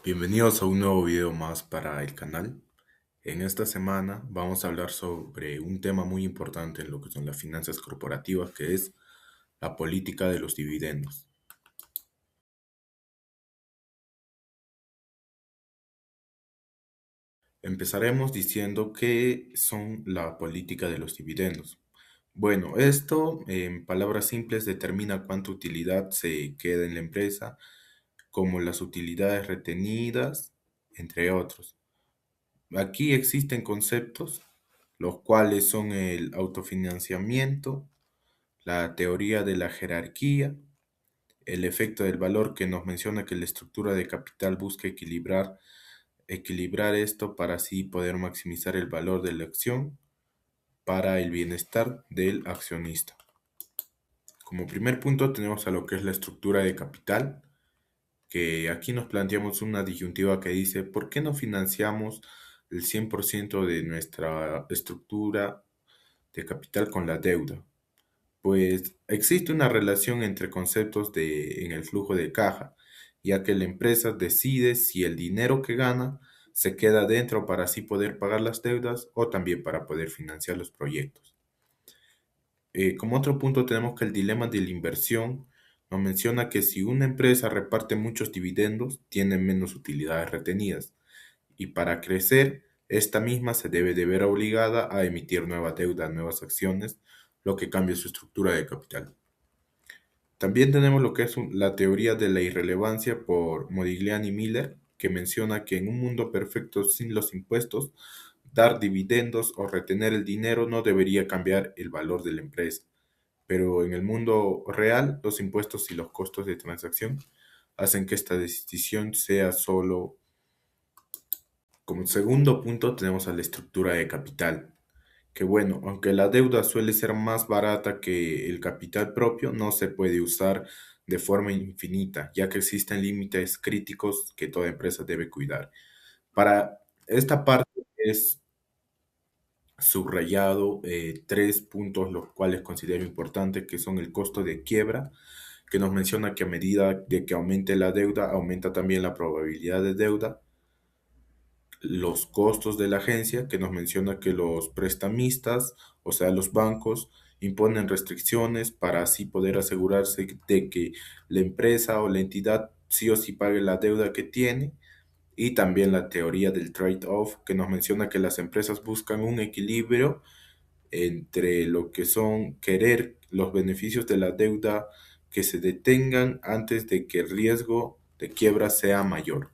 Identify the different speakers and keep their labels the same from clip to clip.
Speaker 1: Bienvenidos a un nuevo video más para el canal. En esta semana vamos a hablar sobre un tema muy importante en lo que son las finanzas corporativas, que es la política de los dividendos. Empezaremos diciendo qué son la política de los dividendos. Bueno, esto en palabras simples determina cuánta utilidad se queda en la empresa, como las utilidades retenidas, entre otros. Aquí existen conceptos, los cuales son el autofinanciamiento, la teoría de la jerarquía, el efecto del valor que nos menciona que la estructura de capital busca equilibrar esto para así poder maximizar el valor de la acción para el bienestar del accionista. Como primer punto tenemos a lo que es la estructura de capital, que aquí nos planteamos una disyuntiva que dice, ¿por qué no financiamos el 100% de nuestra estructura de capital con la deuda? Pues existe una relación entre conceptos en el flujo de caja, ya que la empresa decide si el dinero que gana se queda dentro para así poder pagar las deudas o también para poder financiar los proyectos. Como otro punto tenemos que el dilema de la inversión nos menciona que si una empresa reparte muchos dividendos, tiene menos utilidades retenidas y para crecer, esta misma se debe de ver obligada a emitir nueva deuda, nuevas acciones, lo que cambia su estructura de capital. También tenemos lo que es la teoría de la irrelevancia por Modigliani y Miller, que menciona que en un mundo perfecto sin los impuestos, dar dividendos o retener el dinero no debería cambiar el valor de la empresa. Pero en el mundo real, los impuestos y los costos de transacción hacen que esta decisión sea solo. Como segundo punto tenemos a la estructura de capital, que bueno, aunque la deuda suele ser más barata que el capital propio, no se puede usar de forma infinita, ya que existen límites críticos que toda empresa debe cuidar. Para esta parte es subrayado tres puntos los cuales considero importantes, que son el costo de quiebra, que nos menciona que a medida de que aumente la deuda, aumenta también la probabilidad de deuda, los costos de la agencia, que nos menciona que los prestamistas, o sea, los bancos, imponen restricciones para así poder asegurarse de que la empresa o la entidad sí o sí pague la deuda que tiene. Y también la teoría del trade-off, que nos menciona que las empresas buscan un equilibrio entre lo que son querer los beneficios de la deuda que se detengan antes de que el riesgo de quiebra sea mayor.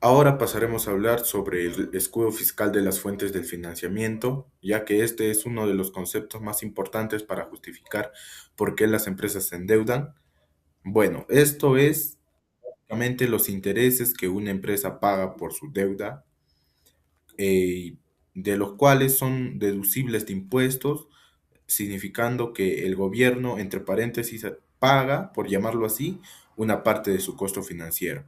Speaker 1: Ahora pasaremos a hablar sobre el escudo fiscal de las fuentes del financiamiento, ya que este es uno de los conceptos más importantes para justificar por qué las empresas se endeudan. Bueno, esto es básicamente los intereses que una empresa paga por su deuda, de los cuales son deducibles de impuestos, significando que el gobierno, entre paréntesis, paga, por llamarlo así, una parte de su costo financiero.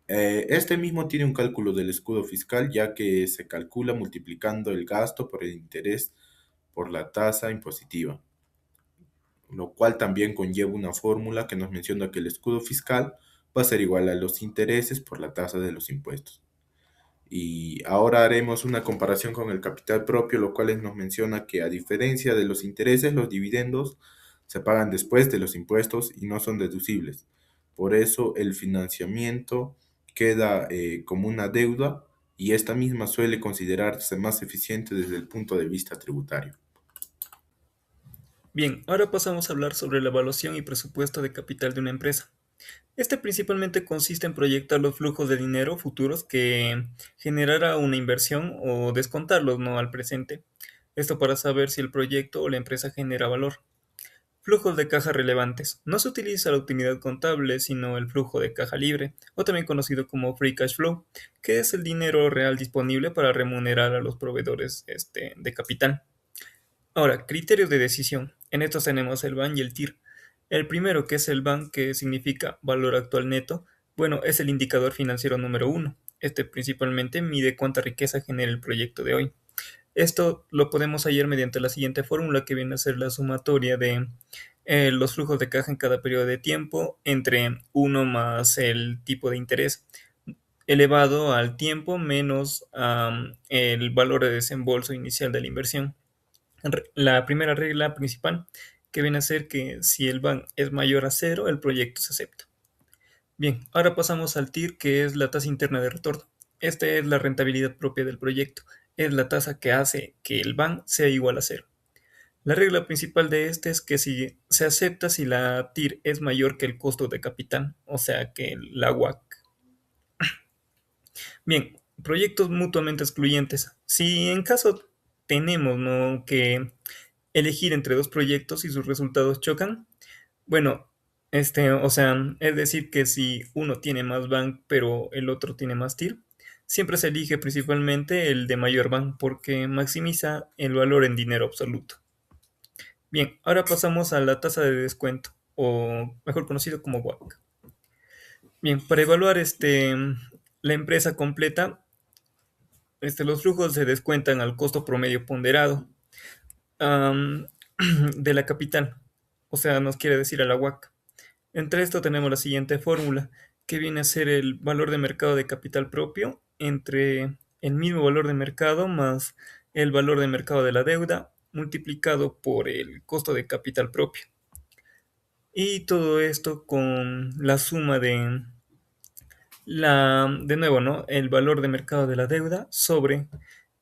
Speaker 1: Este mismo tiene un cálculo del escudo fiscal, ya que se calcula multiplicando el gasto por el interés por la tasa impositiva, lo cual también conlleva una fórmula que nos menciona que el escudo fiscal va a ser igual a los intereses por la tasa de los impuestos. Y ahora haremos una comparación con el capital propio, lo cual nos menciona que a diferencia de los intereses, los dividendos se pagan después de los impuestos y no son deducibles. Por eso el financiamiento queda como una deuda y esta misma suele considerarse más eficiente desde el punto de vista tributario.
Speaker 2: Bien, ahora pasamos a hablar sobre la evaluación y presupuesto de capital de una empresa. Este principalmente consiste en proyectar los flujos de dinero futuros que generará una inversión o descontarlos, no al presente. Esto para saber si el proyecto o la empresa genera valor. Flujos de caja relevantes. No se utiliza la utilidad contable, sino el flujo de caja libre, o también conocido como free cash flow, que es el dinero real disponible para remunerar a los proveedores de capital. Ahora, criterios de decisión. En estos tenemos el BAN y el TIR. El primero, que es el BAN, que significa valor actual neto, bueno, es el indicador financiero número uno. Este principalmente mide cuánta riqueza genera el proyecto de hoy. Esto lo podemos hallar mediante la siguiente fórmula que viene a ser la sumatoria de los flujos de caja en cada periodo de tiempo entre uno más el tipo de interés elevado al tiempo menos el valor de desembolso inicial de la inversión. La primera regla principal que viene a ser que si el BAN es mayor a cero, el proyecto se acepta. Bien, ahora pasamos al TIR, que es la tasa interna de retorno. Esta es la rentabilidad propia del proyecto. Es la tasa que hace que el BAN sea igual a cero. La regla principal de este es que si se acepta si la TIR es mayor que el costo de capital, o sea que la WACC. Bien, proyectos mutuamente excluyentes. Si en caso tenemos, ¿no?, que elegir entre dos proyectos y sus resultados chocan, bueno, o sea, es decir que si uno tiene más BAN pero el otro tiene más TIR, siempre se elige principalmente el de mayor BAN porque maximiza el valor en dinero absoluto. Bien, ahora pasamos a la tasa de descuento, o mejor conocido como WACC. Bien, para evaluar la empresa completa, los flujos se descuentan al costo promedio ponderado am, de la capital, o sea, nos quiere decir a la WACC. Entre esto tenemos la siguiente fórmula, que viene a ser el valor de mercado de capital propio entre el mismo valor de mercado más el valor de mercado de la deuda multiplicado por el costo de capital propio. Y todo esto con la suma de nuevo, ¿no?, el valor de mercado de la deuda sobre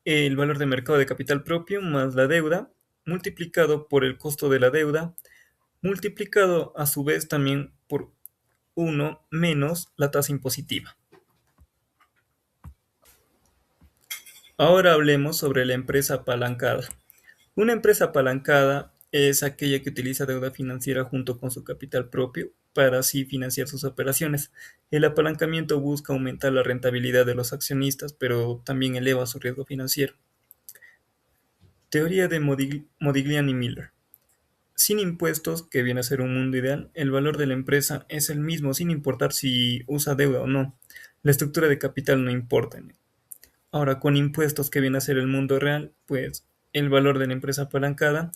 Speaker 2: el valor de mercado de capital propio más la deuda multiplicado por el costo de la deuda multiplicado a su vez también por uno menos la tasa impositiva. Ahora hablemos sobre la empresa apalancada. Una empresa apalancada es aquella que utiliza deuda financiera junto con su capital propio para así financiar sus operaciones. El apalancamiento busca aumentar la rentabilidad de los accionistas, pero también eleva su riesgo financiero. Teoría de Modigliani Miller. Sin impuestos, que viene a ser un mundo ideal, el valor de la empresa es el mismo sin importar si usa deuda o no. La estructura de capital no importa. Ahora, con impuestos, que viene a ser el mundo real, pues el valor de la empresa apalancada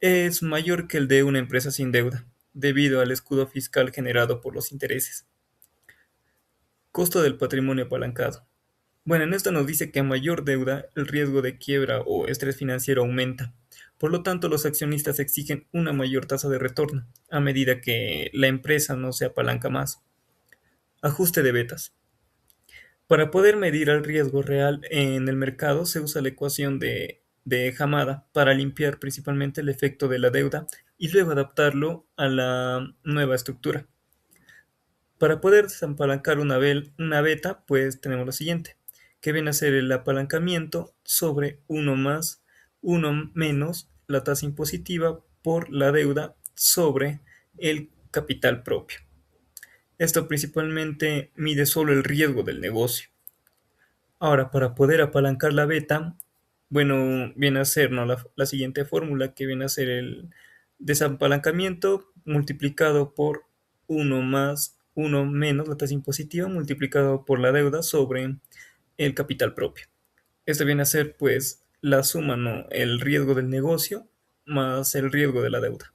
Speaker 2: es mayor que el de una empresa sin deuda, debido al escudo fiscal generado por los intereses. Costo del patrimonio apalancado. Bueno, en esto nos dice que a mayor deuda, el riesgo de quiebra o estrés financiero aumenta. Por lo tanto, los accionistas exigen una mayor tasa de retorno, a medida que la empresa no se apalanca más. Ajuste de betas. Para poder medir el riesgo real en el mercado se usa la ecuación de Hamada para limpiar principalmente el efecto de la deuda y luego adaptarlo a la nueva estructura. Para poder desapalancar una beta, pues tenemos lo siguiente, que viene a ser el apalancamiento sobre 1 más 1 menos la tasa impositiva por la deuda sobre el capital propio. Esto principalmente mide solo el riesgo del negocio. Ahora, para poder apalancar la beta, bueno, viene a ser, ¿no?, la siguiente fórmula, que viene a ser el desapalancamiento multiplicado por 1 más 1 menos la tasa impositiva multiplicado por la deuda sobre el capital propio. Esto viene a ser, pues, la suma, ¿no?, el riesgo del negocio más el riesgo de la deuda.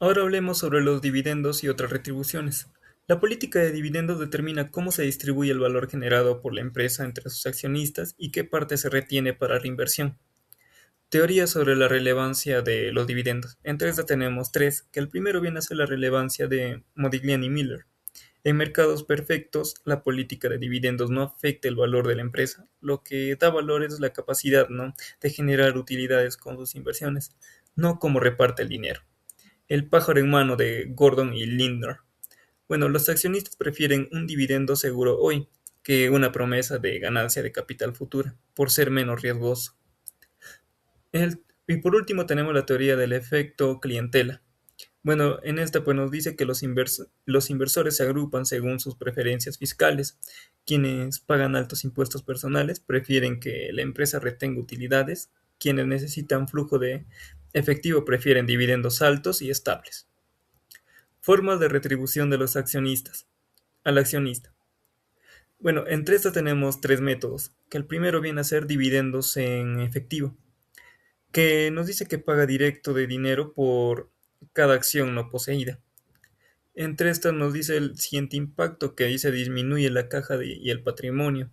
Speaker 2: Ahora hablemos sobre los dividendos y otras retribuciones. La política de dividendos determina cómo se distribuye el valor generado por la empresa entre sus accionistas y qué parte se retiene para reinversión. Teoría sobre la relevancia de los dividendos. Entre estas tenemos tres, que el primero viene a ser la relevancia de Modigliani y Miller. En mercados perfectos, la política de dividendos no afecta el valor de la empresa. Lo que da valor es la capacidad, ¿no?, de generar utilidades con sus inversiones, no cómo reparte el dinero. El pájaro en mano de Gordon y Lindner. Bueno, los accionistas prefieren un dividendo seguro hoy que una promesa de ganancia de capital futura, por ser menos riesgoso. Y por último tenemos la teoría del efecto clientela. Bueno, en esta pues nos dice que los inversores se agrupan según sus preferencias fiscales. Quienes pagan altos impuestos personales prefieren que la empresa retenga utilidades. Quienes necesitan flujo de efectivo prefieren dividendos altos y estables. Formas de retribución de los accionistas. Al accionista. Bueno, entre estas tenemos tres métodos, que el primero viene a ser dividendos en efectivo. que nos dice que paga directo de dinero por cada acción no poseída. Entre estas nos dice el siguiente impacto, que ahí se disminuye la caja y el patrimonio.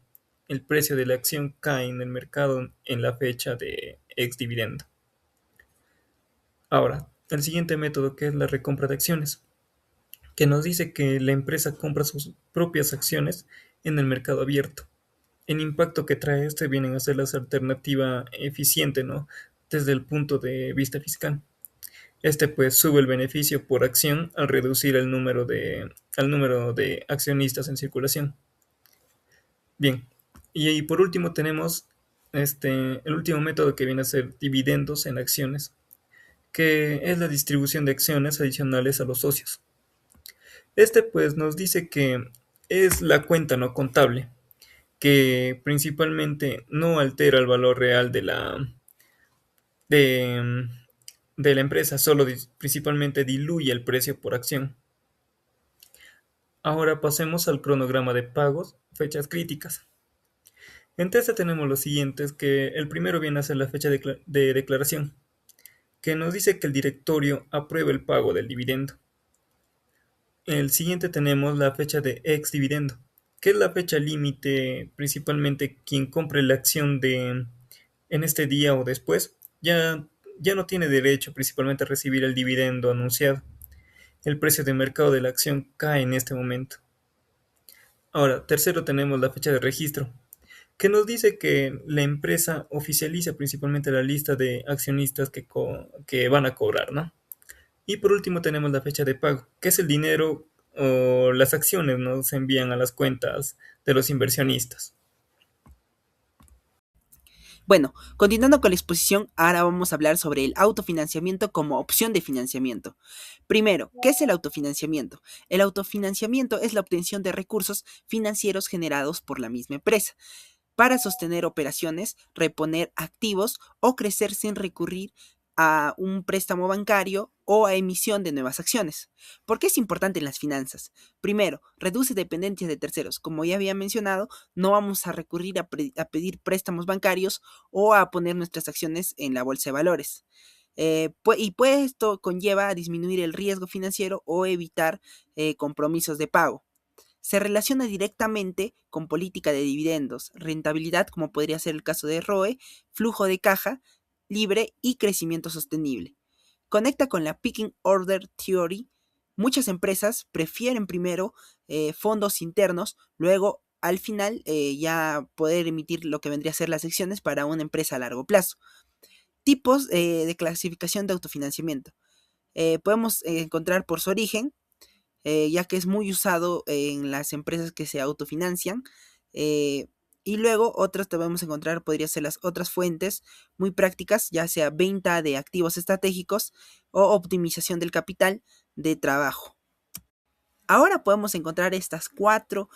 Speaker 2: El precio de la acción cae en el mercado en la fecha de ex dividendo. Ahora, el siguiente método, que es la recompra de acciones, que nos dice que la empresa compra sus propias acciones en el mercado abierto. El impacto que trae este vienen a ser la alternativa eficiente, ¿no? Desde el punto de vista fiscal. Este pues sube el beneficio por acción al reducir al número de accionistas en circulación. Bien, y por último tenemos el último método, que viene a ser dividendos en acciones, que es la distribución de acciones adicionales a los socios. Este pues nos dice que es la cuenta no contable, que principalmente no altera el valor real de, de la empresa, solo principalmente diluye el precio por acción. Ahora pasemos al cronograma de pagos, fechas críticas. Entre este tenemos los siguientes, que el primero viene a ser la fecha de declaración, que nos dice que el directorio aprueba el pago del dividendo. El siguiente tenemos la fecha de ex dividendo, que es la fecha límite. Principalmente quien compre la acción en este día o después ya no tiene derecho principalmente a recibir el dividendo anunciado. El precio de mercado de la acción cae en este momento. Ahora, tercero tenemos la fecha de registro, que nos dice que la empresa oficializa principalmente la lista de accionistas que van a cobrar, ¿no? Y por último tenemos la fecha de pago, que es el dinero o las acciones, ¿no? Se envían a las cuentas de los inversionistas.
Speaker 3: Bueno, continuando con la exposición, ahora vamos a hablar sobre el autofinanciamiento como opción de financiamiento. Primero, ¿qué es el autofinanciamiento? El autofinanciamiento es la obtención de recursos financieros generados por la misma empresa para sostener operaciones, reponer activos o crecer sin recurrir a un préstamo bancario o a emisión de nuevas acciones. ¿Por qué es importante en las finanzas? Primero, reduce dependencias de terceros. Como ya había mencionado, no vamos a recurrir a pedir préstamos bancarios o a poner nuestras acciones en la bolsa de valores. Pues esto conlleva a disminuir el riesgo financiero o evitar compromisos de pago. Se relaciona directamente con política de dividendos, rentabilidad, como podría ser el caso de ROE, flujo de caja libre y crecimiento sostenible. Conecta con la Picking Order Theory. Muchas empresas prefieren primero fondos internos, luego al final ya poder emitir lo que vendría a ser las acciones para una empresa a largo plazo. Tipos de clasificación de autofinanciamiento. Podemos encontrar por su origen, ya que es muy usado en las empresas que se autofinancian. Y luego otras debemos encontrar, podría ser las otras fuentes muy prácticas, ya sea venta de activos estratégicos o optimización del capital de trabajo. Ahora podemos encontrar estas cuatro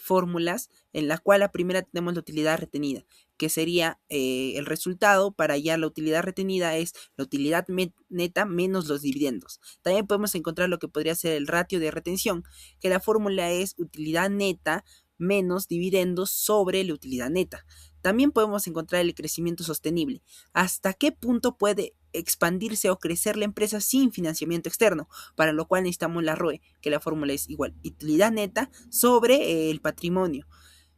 Speaker 3: fórmulas, en la cual la primera tenemos la utilidad retenida, que sería el resultado para hallar la utilidad retenida es la utilidad neta menos los dividendos. También podemos encontrar lo que podría ser el ratio de retención, que la fórmula es utilidad neta menos dividendos sobre la utilidad neta. También podemos encontrar el crecimiento sostenible. ¿Hasta qué punto puede expandirse o crecer la empresa sin financiamiento externo? Para lo cual necesitamos la ROE, que la fórmula es igual utilidad neta sobre el patrimonio.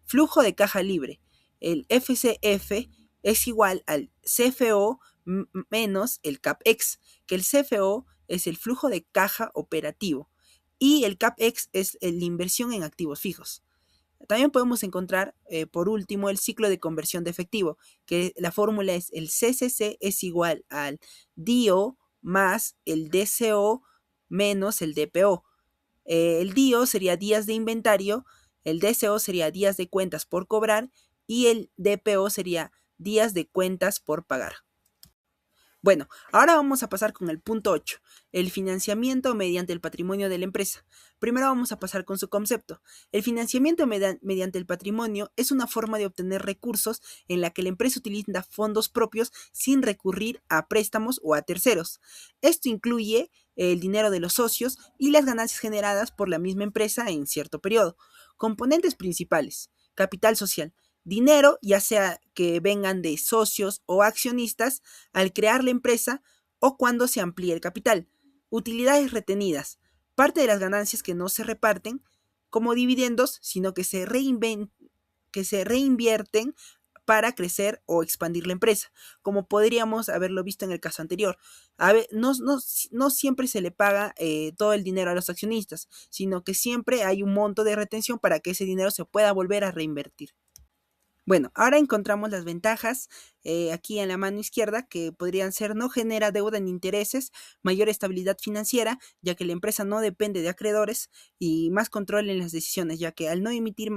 Speaker 3: Flujo de caja libre. El FCF es igual al CFO menos el CAPEX, que el CFO es el flujo de caja operativo y el CAPEX es la inversión en activos fijos. También podemos encontrar, por último, el ciclo de conversión de efectivo, que la fórmula es el CCC es igual al DIO más el DCO menos el DPO. El DIO sería días de inventario, el DCO sería días de cuentas por cobrar y el DPO sería días de cuentas por pagar. Bueno, ahora vamos a pasar con el punto 8, el financiamiento mediante el patrimonio de la empresa. Primero vamos a pasar con su concepto. El financiamiento mediante el patrimonio es una forma de obtener recursos en la que la empresa utiliza fondos propios sin recurrir a préstamos o a terceros. Esto incluye el dinero de los socios y las ganancias generadas por la misma empresa en cierto periodo. Componentes principales: capital social. dinero, ya sea que vengan de socios o accionistas al crear la empresa o cuando se amplíe el capital. Utilidades retenidas, parte de las ganancias que no se reparten como dividendos, sino que que se reinvierten para crecer o expandir la empresa, como podríamos haberlo visto en el caso anterior. No siempre se le paga todo el dinero a los accionistas, sino que siempre hay un monto de retención para que ese dinero se pueda volver a reinvertir. Bueno, ahora encontramos las ventajas aquí en la mano izquierda, que podrían ser: no genera deuda ni intereses, mayor estabilidad financiera, ya que la empresa no depende de acreedores, y más control en las decisiones, ya que al no emitir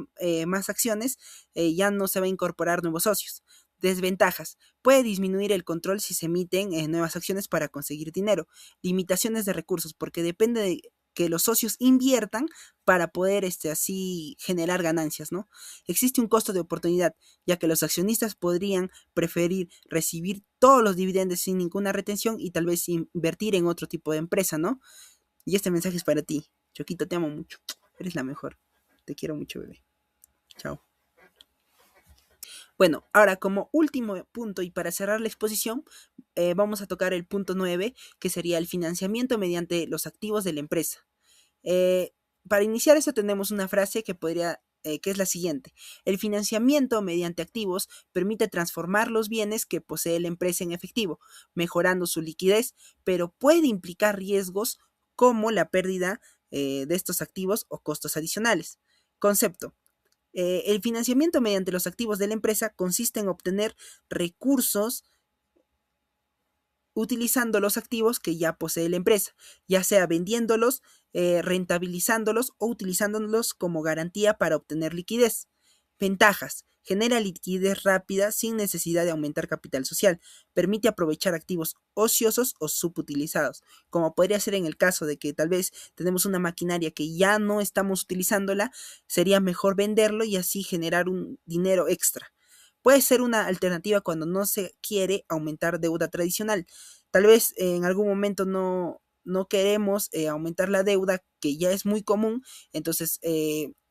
Speaker 3: más acciones ya no se va a incorporar nuevos socios. Desventajas: puede disminuir el control si se emiten nuevas acciones para conseguir dinero. Limitaciones de recursos, porque depende de que los socios inviertan para poder así generar ganancias, ¿no? Existe un costo de oportunidad, ya que los accionistas podrían preferir recibir todos los dividendos sin ninguna retención y tal vez invertir en otro tipo de empresa, ¿no? Y este mensaje es para ti. Choquito, te amo mucho. Eres la mejor. Te quiero mucho, bebé. Chao. Bueno, ahora como último punto y para cerrar la exposición, vamos a tocar el punto 9, que sería el financiamiento mediante los activos de la empresa. Para iniciar eso tenemos una frase que es la siguiente: el financiamiento mediante activos permite transformar los bienes que posee la empresa en efectivo, mejorando su liquidez, pero puede implicar riesgos como la pérdida de estos activos o costos adicionales. Concepto: el financiamiento mediante los activos de la empresa consiste en obtener recursos utilizando los activos que ya posee la empresa, ya sea vendiéndolos, rentabilizándolos o utilizándolos como garantía para obtener liquidez. Ventajas: genera liquidez rápida sin necesidad de aumentar capital social, permite aprovechar activos ociosos o subutilizados, como podría ser en el caso de que tal vez tenemos una maquinaria que ya no estamos utilizándola, sería mejor venderlo y así generar un dinero extra. Puede ser una alternativa cuando no se quiere aumentar deuda tradicional. Tal vez en algún momento no queremos aumentar la deuda, que ya es muy común, entonces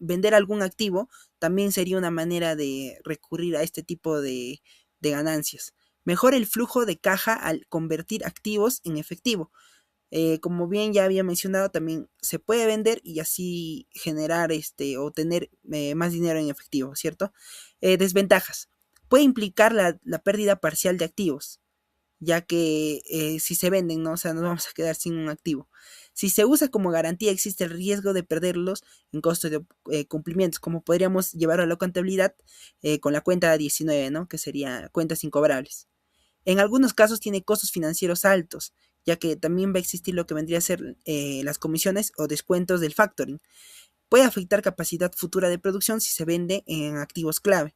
Speaker 3: vender algún activo también sería una manera de recurrir a este tipo de ganancias. Mejora el flujo de caja al convertir activos en efectivo. Como bien ya había mencionado, también se puede vender y así generar o tener más dinero en efectivo, ¿cierto? Desventajas: puede implicar la pérdida parcial de activos, ya que si se venden, ¿no? O sea, nos vamos a quedar sin un activo. Si se usa como garantía, existe el riesgo de perderlos en costo de cumplimientos, como podríamos llevarlo a la contabilidad con la cuenta 19, ¿no? Que sería cuentas incobrables. En algunos casos tiene costos financieros altos, ya que también va a existir lo que vendría a ser las comisiones o descuentos del factoring. Puede afectar capacidad futura de producción si se vende en activos clave.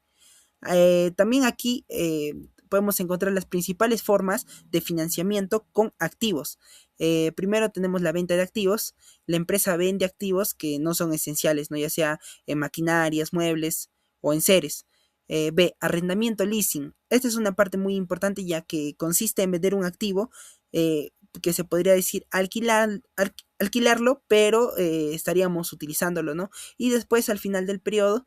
Speaker 3: También aquí podemos encontrar las principales formas de financiamiento con activos. Primero tenemos la venta de activos. La empresa vende activos que no son esenciales, ¿no? Ya sea en maquinarias, muebles o en seres. B. Arrendamiento, leasing. Esta es una parte muy importante, ya que consiste en vender un activo que se podría decir alquilarlo, pero estaríamos utilizándolo, ¿no? Y después, al final del periodo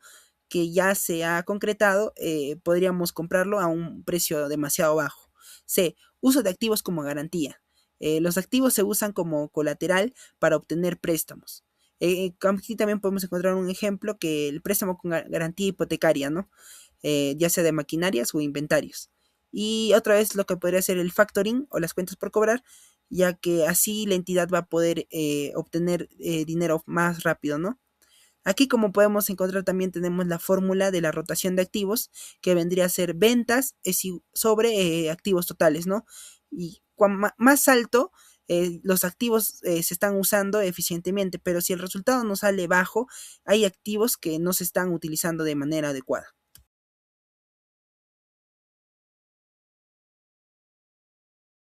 Speaker 3: que ya se ha concretado, podríamos comprarlo a un precio demasiado bajo. C. Uso de activos como garantía. Los activos se usan como colateral para obtener préstamos. Aquí también podemos encontrar un ejemplo, que el préstamo con garantía hipotecaria, ¿no? Ya sea de maquinarias o inventarios. Y otra vez lo que podría ser el factoring o las cuentas por cobrar, ya que así la entidad va a poder obtener dinero más rápido, ¿no? Aquí, como podemos encontrar, también tenemos la fórmula de la rotación de activos, que vendría a ser ventas sobre activos totales, ¿no? Y más alto, los activos se están usando eficientemente, pero si el resultado no sale bajo, hay activos que no se están utilizando de manera adecuada.